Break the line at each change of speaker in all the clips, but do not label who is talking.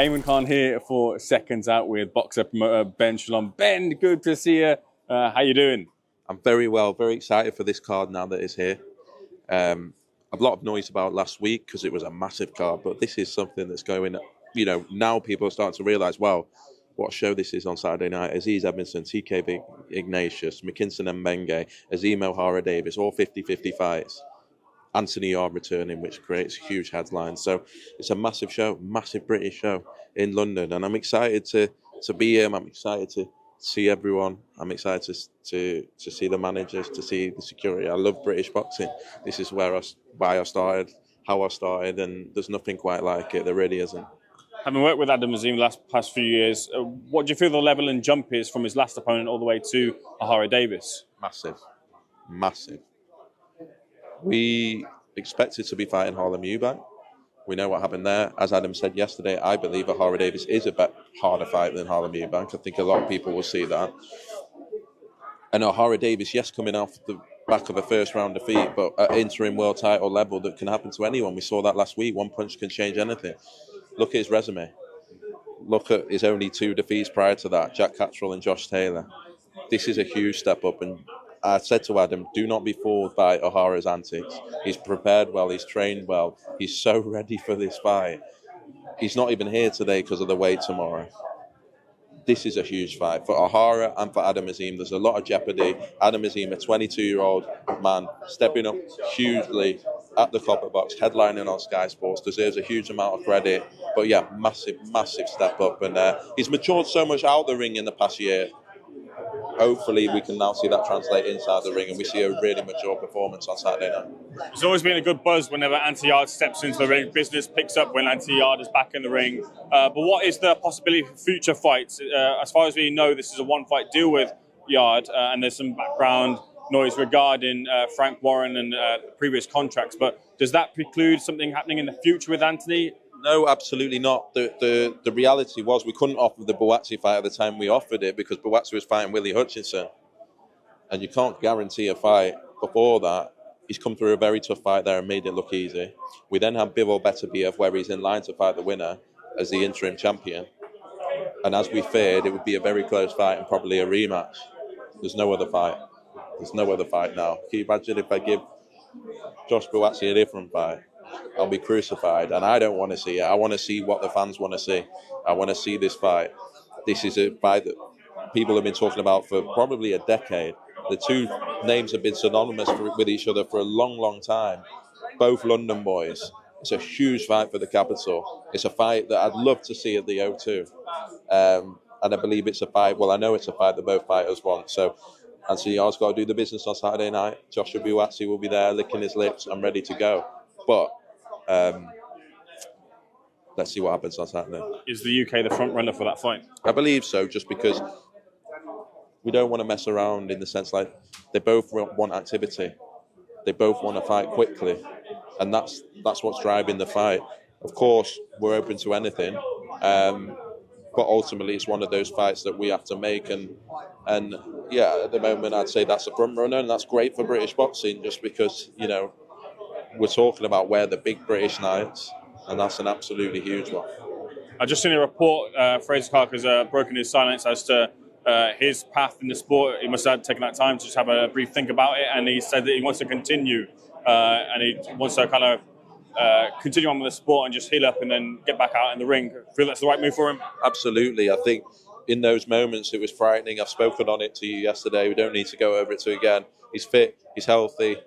Eamon Khan here for Seconds Out with boxer promoter Ben Shalom. Ben, good to see you. How you doing?
I'm very well, very excited for this card now that it's here. A lot of noise about last week because it was a massive card, but this is something that's going, now people are starting to realise, wow, what a show this is on Saturday night. Aziz Edmondson, TK Ignatius, McKinson and Menge, Azim Ohara Davies, all 50-50 fights. Anthony Yarde returning, which creates huge headlines. So it's a massive show, massive British show in London, and I'm excited to be here. I'm excited to see everyone. I'm excited to see the managers, to see the security. I love British boxing. This is why I started, how I started, and there's nothing quite like it. There really isn't.
Having worked with Azim the past few years, what do you feel the level and jump is from his last opponent all the way to Ohara Davies?
Massive. We expected to be fighting Eubank. We know what happened there. As Adam said yesterday, I believe Ohara Davies is a bit harder fight than Eubank. I think a lot of people will see that. And Ohara Davies, yes, coming off the back of a first round defeat, but at interim world title level, that can happen to anyone. We saw that last week. One punch can change anything. Look at his resume. Look at his only 2 defeats prior to that, Jack Catterall and Josh Taylor. This is a huge step up, and I said to Adam, do not be fooled by Ohara's antics. He's prepared well, he's trained well, he's so ready for this fight. He's not even here today because of the weight tomorrow. This is a huge fight for Ohara and for Adam Azim. There's a lot of jeopardy. Adam Azim, a 22-year-old man, stepping up hugely at the Copper Box, headlining on Sky Sports, deserves a huge amount of credit. But yeah, massive step up. And he's matured so much out the ring in the past year. Hopefully we can now see that translate inside the ring and we see a really mature performance on Saturday night.
There's always been a good buzz whenever Yarde steps into the ring. Business picks up when Yarde is back in the ring. But what is the possibility for future fights? As far as we know, this is a one-fight deal with Yarde, and there's some background noise regarding Frank Warren and previous contracts. But does that preclude something happening in the future with Anthony?
No, absolutely not. The reality was we couldn't offer the Buatsi fight at the time we offered it because Buatsi was fighting Willie Hutchinson. And you can't guarantee a fight before that. He's come through a very tough fight there and made it look easy. We then have Bivol Beterbiev where he's in line to fight the winner as the interim champion. And as we feared, it would be a very close fight and probably a rematch. There's no other fight. There's no other fight now. Can you imagine if I give Josh Buatsi a different fight? I'll be crucified, and I don't want to see it. I want to see what the fans want to see. I want to see this fight. This is a fight that people have been talking about for probably a decade. The 2 names have been synonymous with each other for a long time. Both London boys. It's a huge fight for the capital. It's a fight that I'd love to see at the O2. And I believe it's a fight, well, I know it's a fight that both fighters want. So Anthony Yarde's got to do the business on Saturday night. Joshua Buatsi will be there licking his lips. I'm ready to go. But let's see what happens on Saturday.
Is the UK the front runner for that fight?
I believe so, just because we don't want to mess around in the sense like they both want activity. They both want to fight quickly. And that's what's driving the fight. Of course, we're open to anything. But ultimately, it's one of those fights that we have to make. And yeah, at the moment, I'd say that's a front runner. And that's great for British boxing just because, we're talking about where the big British nights, and that's an absolutely huge one.
I just seen a report. Fraser Clarke has broken his silence as to his path in the sport. He must have taken that time to just have a brief think about it, and he said that he wants to continue, and he wants to kind of continue on with the sport and just heal up and then get back out in the ring. Feel that's the right move for him?
Absolutely. I think in those moments it was frightening. I've spoken on it to you yesterday. We don't need to go over it to again. He's fit. He's healthy.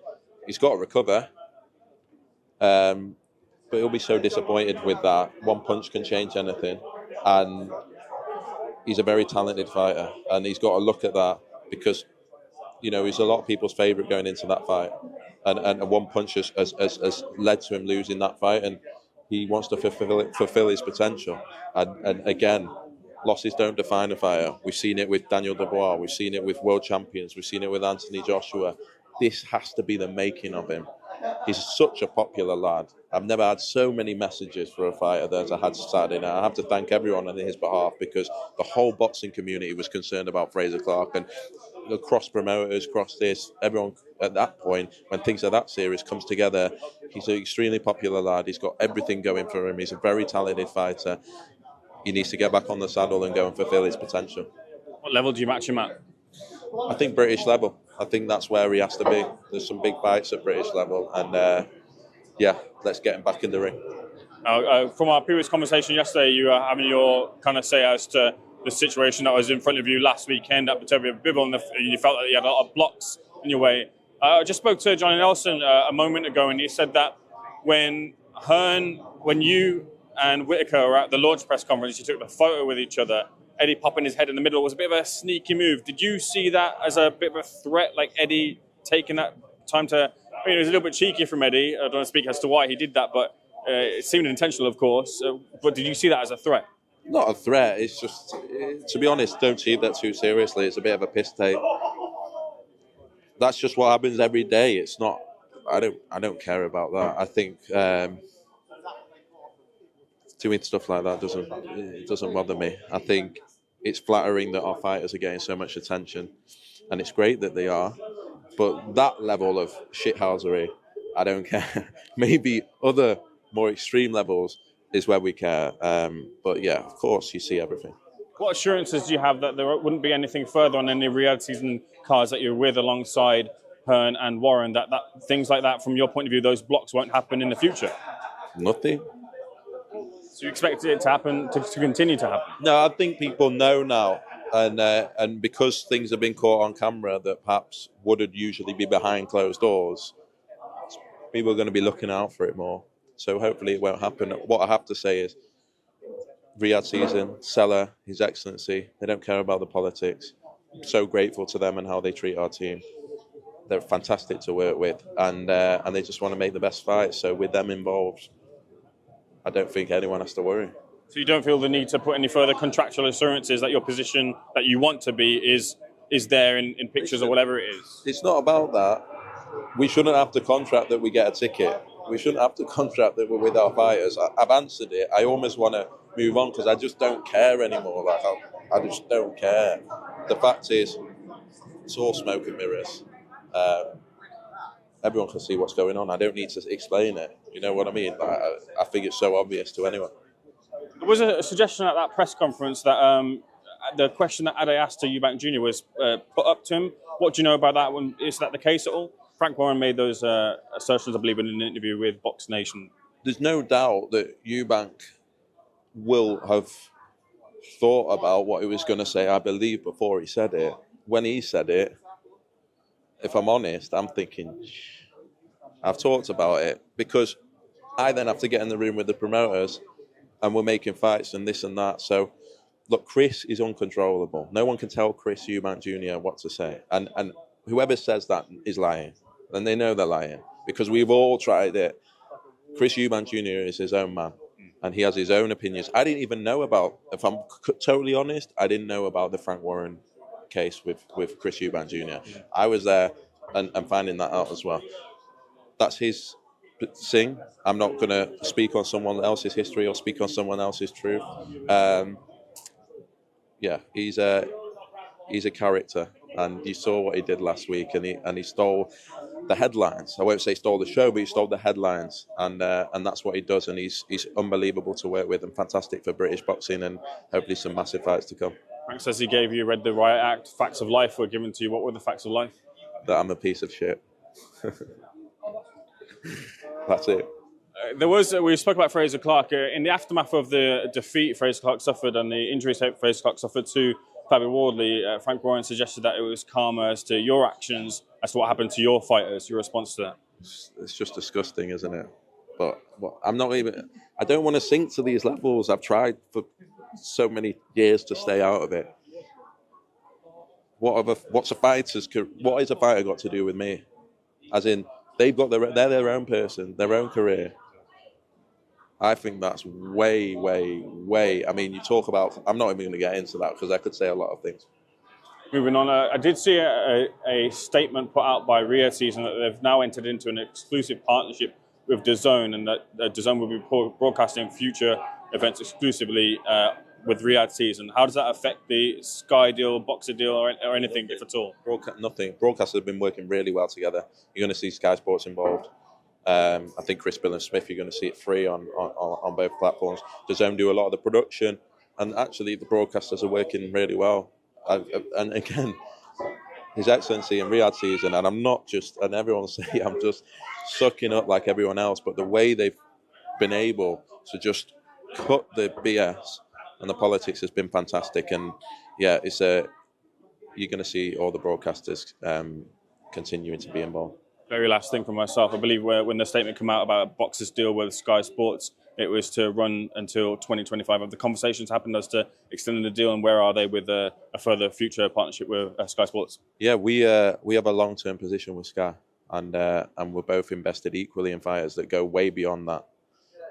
He's got to recover. But he'll be so disappointed with that. One punch can change anything. And he's a very talented fighter. And he's got to look at that because, he's a lot of people's favourite going into that fight. And one punch has led to him losing that fight. And he wants to fulfill his potential. And again, losses don't define a fighter. We've seen it with Daniel Dubois. We've seen it with world champions. We've seen it with Anthony Joshua. This has to be the making of him. He's such a popular lad. I've never had so many messages for a fighter as I had Saturday night. I have to thank everyone on his behalf because the whole boxing community was concerned about Fraser Clarke and the cross promoters, cross this, everyone at that point, when things are that serious, comes together. He's an extremely popular lad. He's got everything going for him. He's a very talented fighter. he needs to get back on the saddle and go and fulfill his potential.
What level do you match him at?
I think British level. I think that's where he has to be. There's some big fights at British level, and let's get him back in the ring.
From our previous conversation yesterday, you were having your kind of say as to the situation that was in front of you last weekend at Batavia Bibble, and you felt that you had a lot of blocks in your way. I just spoke to Johnny Nelson a moment ago, and he said that when you and Whitaker were at the launch press conference, you took the photo with each other, Eddie popping his head in the middle was a bit of a sneaky move. Did you see that as a bit of a threat, like Eddie taking that time to... I mean, it was a little bit cheeky from Eddie. I don't want to speak as to why he did that, but it seemed intentional, of course. But did you see that as a threat?
Not a threat. It's just, to be honest, don't take that too seriously. It's a bit of a piss take. That's just what happens every day. It's not... I don't care about that. I think doing stuff like that doesn't bother me. I think it's flattering that our fighters are getting so much attention, and it's great that they are. But that level of shithousery, I don't care. Maybe other more extreme levels is where we care. But yeah, of course, you see everything.
What assurances do you have that there wouldn't be anything further on any Riyadh season cards that you're with alongside Hearn and Warren, that things like that, from your point of view, those blocks won't happen in the future?
Nothing.
So you expect it to happen, to continue to happen?
No, I think people know now. And because things have been caught on camera that perhaps wouldn't usually be behind closed doors, people are going to be looking out for it more. So hopefully it won't happen. What I have to say is, Riyadh season, Seller, His Excellency, they don't care about the politics. I'm so grateful to them and how they treat our team. They're fantastic to work with, and they just want to make the best fight. So with them involved, I don't think anyone has to worry.
So you don't feel the need to put any further contractual assurances that your position that you want to be is there in pictures or whatever it is?
It's not about that. We shouldn't have to contract that we get a ticket. We shouldn't have to contract that we're with our fighters. I've answered it. I almost want to move on because I just don't care anymore. Like I just don't care. The fact is, it's all smoke and mirrors. Everyone can see what's going on. I don't need to explain it. You know what I mean? I think it's so obvious to anyone.
There was a suggestion at that press conference that the question that Ade asked to Eubank Jr. was put up to him. What do you know about that? Is that the case at all? Frank Warren made those assertions, I believe, in an interview with Box Nation. There's
no doubt that Eubank will have thought about what he was going to say, I believe, before he said it. When he said it, if I'm honest, I'm thinking, I've talked about it, because I then have to get in the room with the promoters and we're making fights and this and that. So, look, Chris is uncontrollable. No one can tell Chris Eubank Jr. what to say. And whoever says that is lying. And they know they're lying because we've all tried it. Chris Eubank Jr. is his own man and he has his own opinions. I didn't even know about, if I'm totally honest, I didn't know about the Frank Warren case with Chris Eubank Jr. I was there and finding that out as well. That's his thing. I'm not going to speak on someone else's history or speak on someone else's truth. He's a character, and you saw what he did last week, and he stole the headlines. I won't say stole the show, but he stole the headlines, and that's what he does, and he's unbelievable to work with and fantastic for British boxing, and hopefully some massive fights to come.
Frank says he read the Riot Act, facts of life were given to you. What were the facts of life?
That I'm a piece of shit. That's it.
We spoke about Fraser Clarke. In the aftermath of the defeat Fraser Clarke suffered and the injuries Fraser Clarke suffered to Fabio Wardley, Frank Warren suggested that it was karma as to your actions, as to what happened to your fighters, your response to that.
It's just disgusting, isn't it? But I'm not even... I don't want to sink to these levels. I've tried for so many years to stay out of it. What is a fighter got to do with me? As in, they're their own person, their own career. I think that's way, way, way... I mean, you talk about... I'm not even going to get into that because I could say a lot of things.
Moving on, I did see a statement put out by Riyadh Season that they've now entered into an exclusive partnership with DAZN, and that DAZN will be broadcasting future events exclusively with Riyadh Season. How does that affect the Sky deal, Boxer deal, or anything, if at all?
Nothing. Broadcasters have been working really well together. You're going to see Sky Sports involved. I think Chris Bill and Smith, you're going to see it free on both platforms. DAZN do a lot of the production. and actually the broadcasters are working really well. And again, His Excellency in Riyadh season, and I'm not just, and everyone say I'm just sucking up like everyone else, but the way they've been able to just cut the BS and the politics has been fantastic. And yeah, you're going to see all the broadcasters continuing to be involved.
Very last thing from myself, I believe when the statement came out about a Box's deal with Sky Sports, it was to run until 2025. Have the conversations happened as to extending the deal, and where are they with a further future partnership with Sky Sports?
Yeah, we have a long-term position with Sky, and we're both invested equally in fighters that go way beyond that.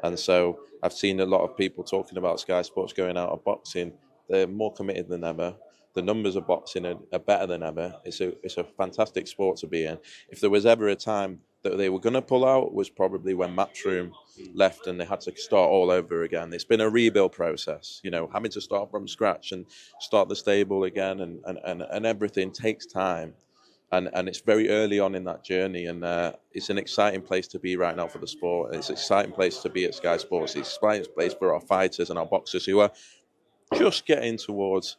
And so I've seen a lot of people talking about Sky Sports going out of boxing. They're more committed than ever. The numbers of boxing are better than ever. It's a fantastic sport to be in. If there was ever a time that they were going to pull out, was probably when Matchroom left and they had to start all over again. It's been a rebuild process, having to start from scratch and start the stable again, and everything takes time. And it's very early on in that journey, and it's an exciting place to be right now for the sport. It's an exciting place to be at Sky Sports. It's an exciting place for our fighters and our boxers who are just getting towards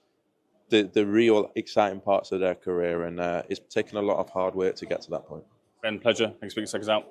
the real exciting parts of their career, and it's taken a lot of hard work to get to that point.
Ben, pleasure. Thanks for speaking to SecondsOut.